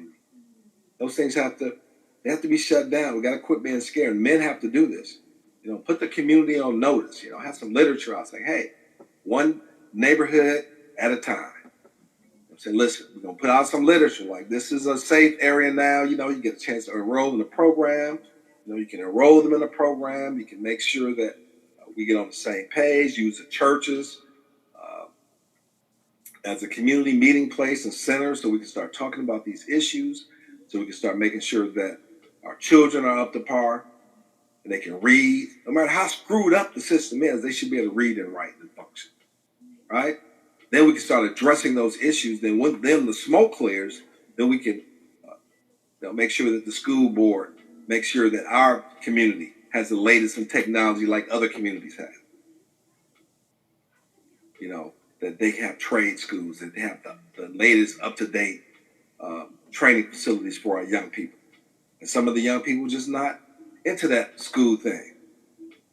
community. Those things have to be shut down. We got to quit being scared. Men have to do this. Put the community on notice. Have some literature out saying, hey, one neighborhood at a time. Say, listen, we're going to put out some literature like this is a safe area now. You get a chance to enroll in the program. You can enroll them in the program. You can make sure that we get on the same page, use the churches as a community meeting place and center so we can start talking about these issues, so we can start making sure that our children are up to par and they can read. No matter how screwed up the system is, they should be able to read and write and function, right? Then we can start addressing those issues. Then when the smoke clears, then we can make sure that the school board makes sure that our community has the latest in technology like other communities have. That they have trade schools, that they have the latest up-to-date training facilities for our young people. And some of the young people just not into that school thing.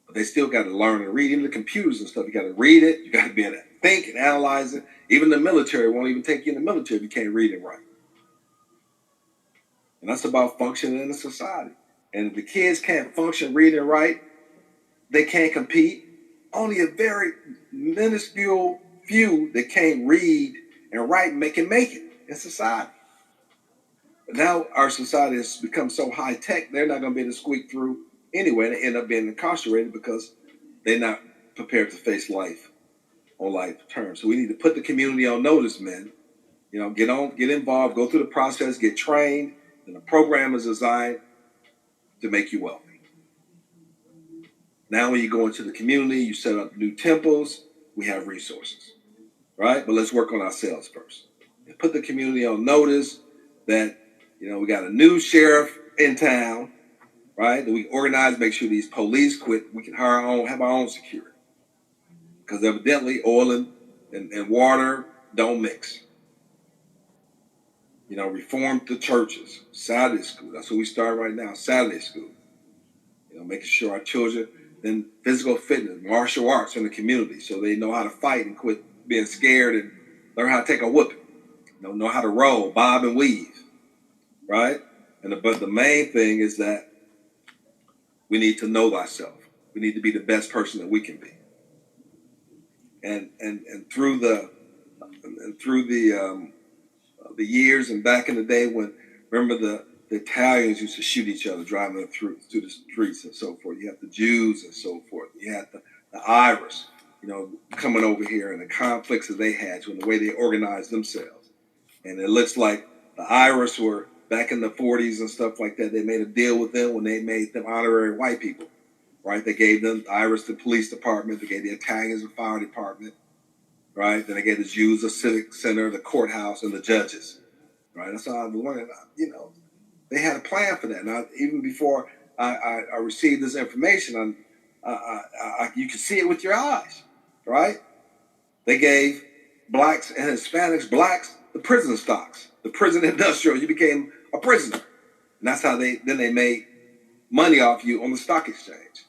But they still got to learn and read. Even the computers and stuff, you got to read it. You got to be able to think and analyze it. Even the military won't even take you in the military if you can't read and write. And that's about functioning in a society. And if the kids can't function, read and write, they can't compete. Only a very minuscule few that can't read and write can make it in society. But now our society has become so high tech, they're not going to be able to squeak through anyway. They end up being incarcerated because they're not prepared to face life on life terms. So we need to put the community on notice, men. Get involved, go through the process, get trained, and the program is designed to make you wealthy. Now when you go into the community, you set up new temples, we have resources, right? But let's work on ourselves first. And put the community on notice that, we got a new sheriff in town, right? That we organize, make sure these police quit. We can have our own security. Because evidently oil and water don't mix. Reform the churches, Saturday school. That's what we start right now, Saturday school. Making sure our children, then physical fitness, martial arts in the community so they know how to fight and quit being scared and learn how to take a whooping. Know how to roll, bob and weave, right? But the main thing is that we need to know thyself. We need to be the best person that we can be. And through the years and back in the day when, remember the Italians used to shoot each other driving through the streets and so forth. You had the Jews and so forth. You had the Irish, coming over here and the conflicts that they had and the way they organized themselves. And it looks like the Irish were back in the 40s and stuff like that. They made a deal with them when they made them honorary white people, right? They gave them the Irish the police department. They gave the Italians the fire department, right? Then they gave the Jews the civic center, the courthouse, and the judges, right? That's how I learned. They had a plan for that. Now, even before I received this information, you could see it with your eyes, right? They gave blacks and Hispanics, the prison stocks, the prison industrial. You became a prisoner. And that's how they made money off you on the stock exchange.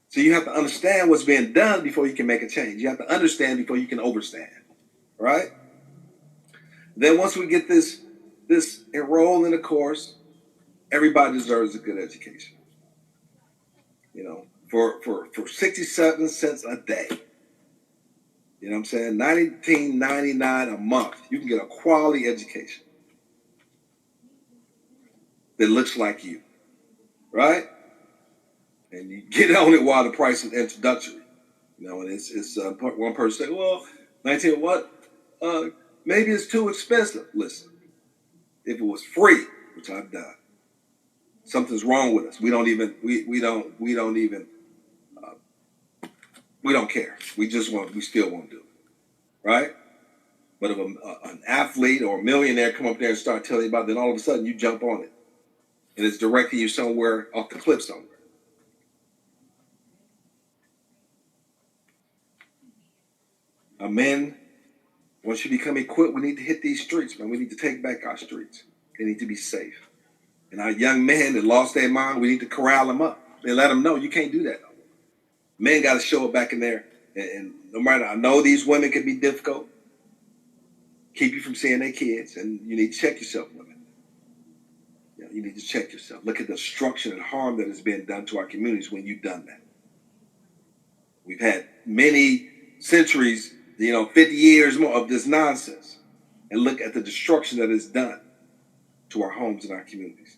So you have to understand what's being done before you can make a change. You have to understand before you can overstand, right? Then once we get this enrolled in a course, everybody deserves a good education. For 67 cents a day. You know what I'm saying? $19.99 a month. You can get a quality education that looks like you, right? And you get on it while the price is introductory. And it's one person say, well, 19 what? Maybe it's too expensive. Listen, if it was free, which I've done, something's wrong with us. We don't care. We still won't do it, right? But if an athlete or a millionaire come up there and start telling you about it, then all of a sudden you jump on it, and it's directing you somewhere off the cliff somewhere. Men, once you become equipped, we need to hit these streets, man. We need to take back our streets. They need to be safe. And our young men that lost their mind, we need to corral them up and let them know you can't do that. Men got to show up back in there. And no matter, I know these women can be difficult. keep you from seeing their kids, and you need to check yourself, women. You need to check yourself. Look at the destruction and harm that has been done to our communities when you've done that. We've had many centuries, 50 years more of this nonsense. And look at the destruction that is done to our homes and our communities.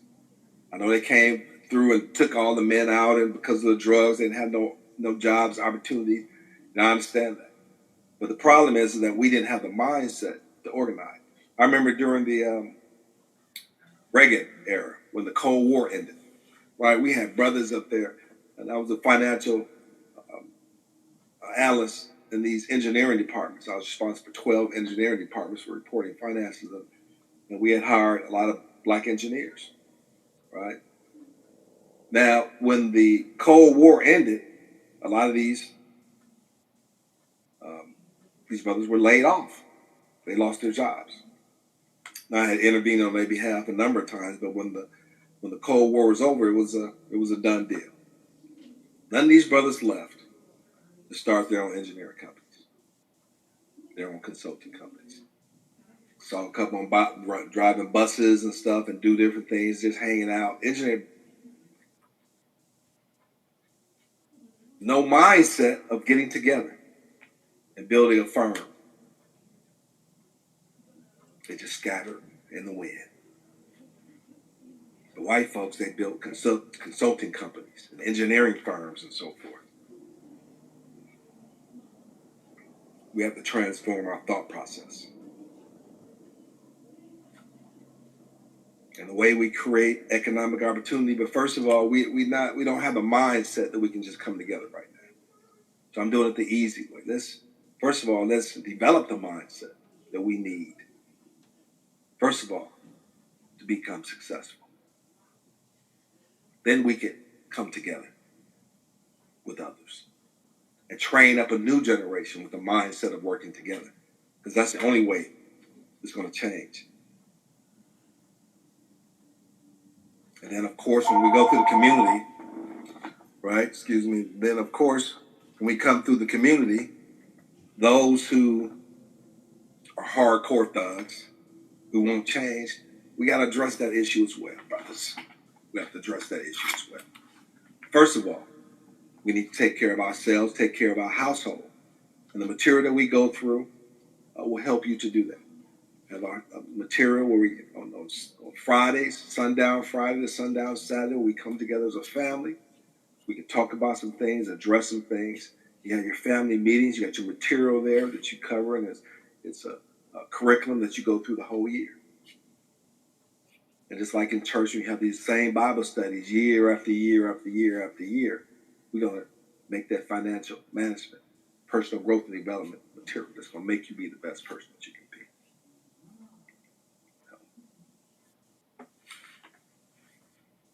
I know they came through and took all the men out, and because of the drugs, they didn't have no jobs, opportunities. And I understand that. But the problem is that we didn't have the mindset to organize. I remember during the Reagan era, when the Cold War ended, right? We had brothers up there, and I was a financial analyst in these engineering departments. I was responsible for 12 engineering departments for reporting finances, and we had hired a lot of black engineers, right? Now, when the Cold War ended, a lot of these brothers were laid off. They lost their jobs. Now, I had intervened on their behalf a number of times, but when the Cold War was over, it was a done deal. None of these brothers left to start their own engineering companies, their own consulting companies. Saw a couple on driving buses and stuff and do different things, just hanging out. Engineering, no mindset of getting together and building a firm. They just scattered in the wind. The white folks, they built consulting companies and engineering firms and so forth. We have to transform our thought process. And the way we create economic opportunity, but first of all, we don't have a mindset that we can just come together right now. So I'm doing it the easy way. First of all, let's develop the mindset that we need. First of all, to become successful. Then we can come together with others and train up a new generation with the mindset of working together, because that's the only way it's going to change. And then, of course, when we go through the community, right, then, of course, when we come through the community, those who are hardcore thugs, who won't change, we got to address that issue as well, brothers. We have to address that issue as well. First of all, we need to take care of ourselves, take care of our household. And the material that we go through will help you to do that. Have our material where we, on Fridays, sundown Friday to sundown Saturday, we come together as a family. We can talk about some things, address some things. You have your family meetings, you got your material there that you cover, and it's a curriculum that you go through the whole year. And just like in church, we have these same Bible studies year after year after year after year. We're going to make that financial management, personal growth and development material that's going to make you be the best person that you can be.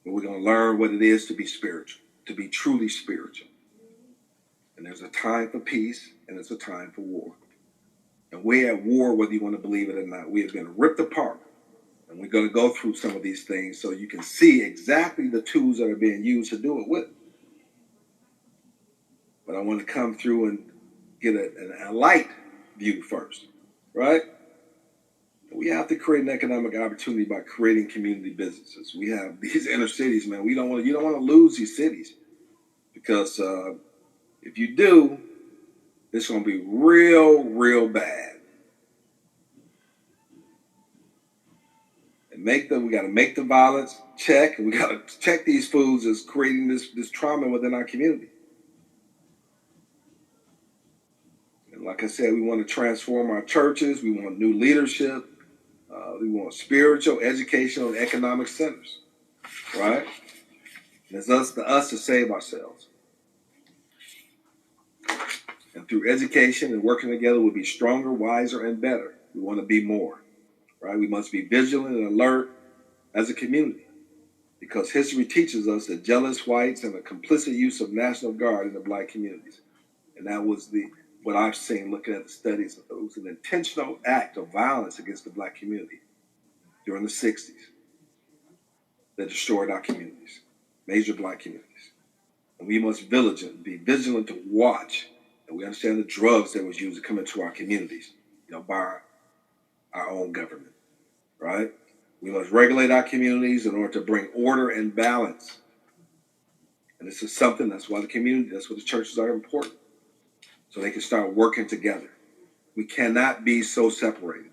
But we're going to learn what it is to be spiritual, to be truly spiritual. And there's a time for peace, and there's a time for war. And we're at war whether you want to believe it or not. We have been ripped apart. And we're going to go through some of these things so you can see exactly the tools that are being used to do it with. But I want to come through and get a light view first, right? We have to create an economic opportunity by creating community businesses. We have these inner cities, man. You don't want to lose these cities, because if you do, it's going to be real, real bad. And we got to make the violence check, and we got to check these foods as creating this trauma within our community. And like I said, we want to transform our churches. We want new leadership. We want spiritual, educational, and economic centers, right? And it's us to save ourselves. And through education and working together, we'll be stronger, wiser, and better. We want to be more, right? We must be vigilant and alert as a community, because history teaches us that jealous whites and a complicit use of National Guard in the black communities. And that was what I've seen looking at the studies. It was an intentional act of violence against the black community during the 60s that destroyed our communities, major black communities. And we must be vigilant to watch, and we understand the drugs that was used to come into our communities, by our own government, right? We must regulate our communities in order to bring order and balance. And this is something, that's why the churches are important, so they can start working together. We cannot be so separated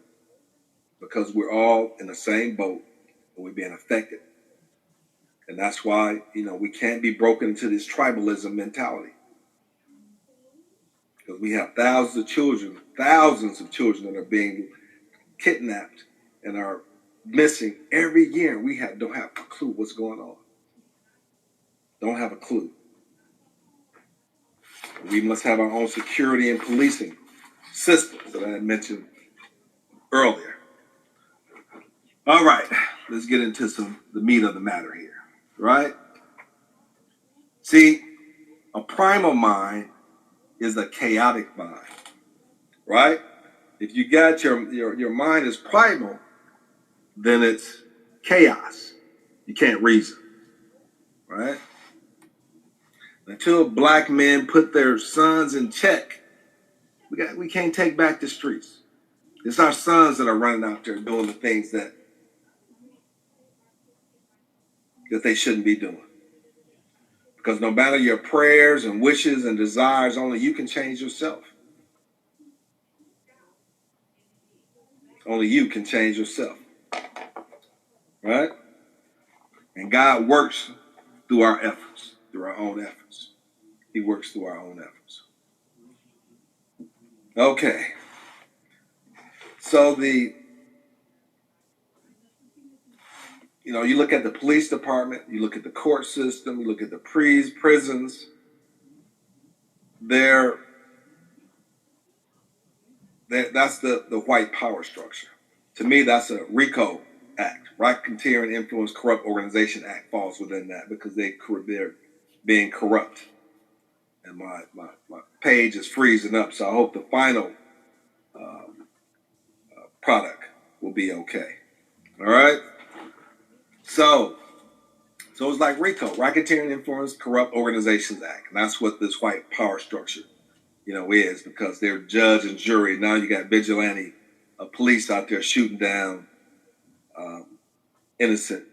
because we're all in the same boat and we're being affected. And that's why, we can't be broken into this tribalism mentality. Because we have thousands of children that are being kidnapped and are missing every year. We don't have a clue what's going on. Don't have a clue. We must have our own security and policing systems that I had mentioned earlier. All right, let's get into the meat of the matter here, right? See, a primal mind is a chaotic mind, right? If you got your mind is primal, then it's chaos. You can't reason, right? Until black men put their sons in check, we can't take back the streets. It's our sons that are running out there doing the things that they shouldn't be doing. Because no matter your prayers and wishes and desires, only you can change yourself. Only you can change yourself. Right? And God works through our efforts, through our own efforts. He works through our own efforts. Okay. So you look at the police department, you look at the court system, you look at the prisons. That's the white power structure. To me, that's a RICO Act. Racketeering Influence Corrupt Organization Act falls within that because they're being corrupt. And my page is freezing up, so I hope the final product will be okay. All right? So it's like RICO, Racketeering Influence Corrupt Organizations Act. And that's what this white power structure, is, because they're judge and jury. Now you got vigilante police out there shooting down innocent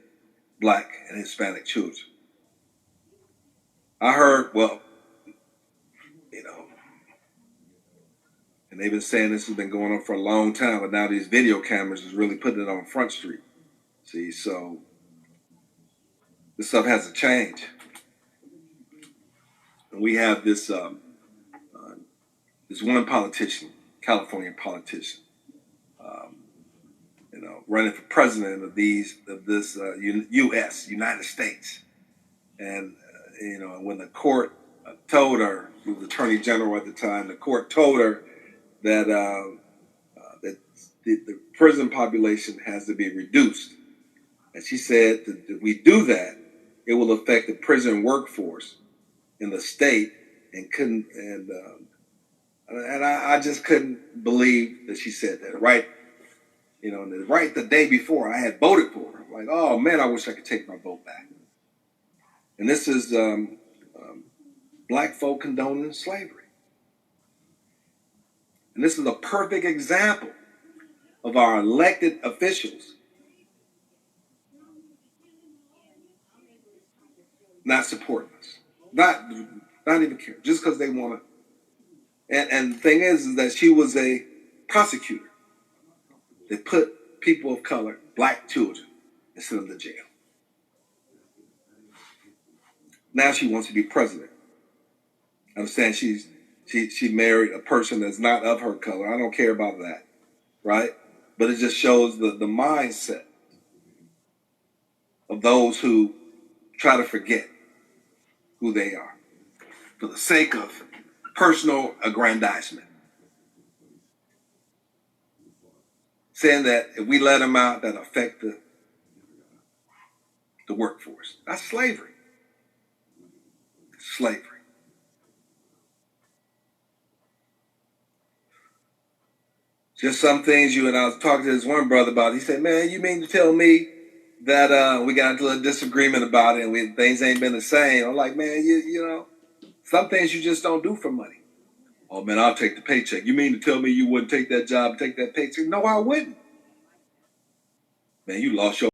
Black and Hispanic children. I heard, and they've been saying this has been going on for a long time, but now these video cameras is really putting it on Front Street. See, so this stuff has to change. And we have this one politician, California politician, running for president of this U.S. United States, and when the court told her, who was Attorney General at the time, the court told her that that the prison population has to be reduced, and she said that if we do that, it will affect the prison workforce in the state, and I just couldn't believe that she said that. Right, right the day before I had voted for her. I'm like, oh man, I wish I could take my vote back. And this is Black folk condoning slavery. And this is a perfect example of our elected officials not supporting us, not even caring, just because they want to. And the thing is that she was a prosecutor. They put people of color, Black children, and sent them to jail. Now she wants to be president. I understand she married a person that's not of her color. I don't care about that, right? But it just shows the mindset of those who try to forget who they are for the sake of personal aggrandizement. Saying that if we let them out, that affect the workforce. That's slavery. Slavery. Just some things and I was talking to this one brother about. He said, man, you mean to tell me that we got into a disagreement about it and things ain't been the same? I'm like, man, some things you just don't do for money. Oh, man, I'll take the paycheck. You mean to tell me you wouldn't take that job, take that paycheck? No, I wouldn't. Man, you lost your